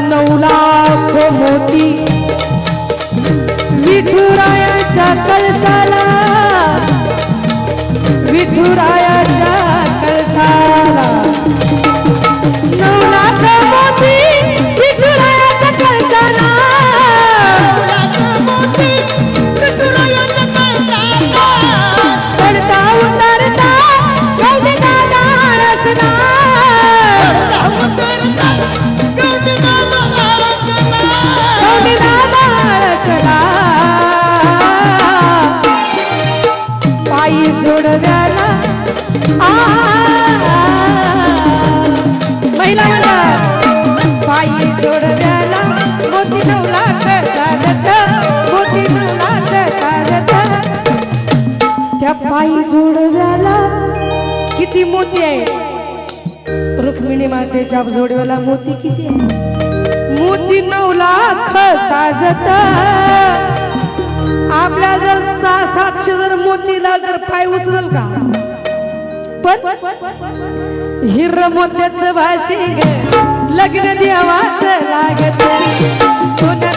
9 लाख मोती विठुरायाच्या कळसाला, विठुरायाच्या कळसाला 9 लाख मोती विठुरायाच्या कळसाला, चढता उतरता गवडी दादा आळसला, गवडी दादा आळसला पायी जोडव्याला महिला मंडळ पायी जोडव्याला मोती 9 लाख साजत, मोती 9 लाख साजत, त्या पायी जोडव्याला किती मोती आहे? रुक्मिणी मातेच्या जोडव्याला मोती किती आहे? मोती 9 लाख साजत. आपल्या जर 600-700 जर मोती लावले तर पाय उचलल का? पण हिर मोत्याचं भाशिंग लग्न देवाचं लागत, सोन्या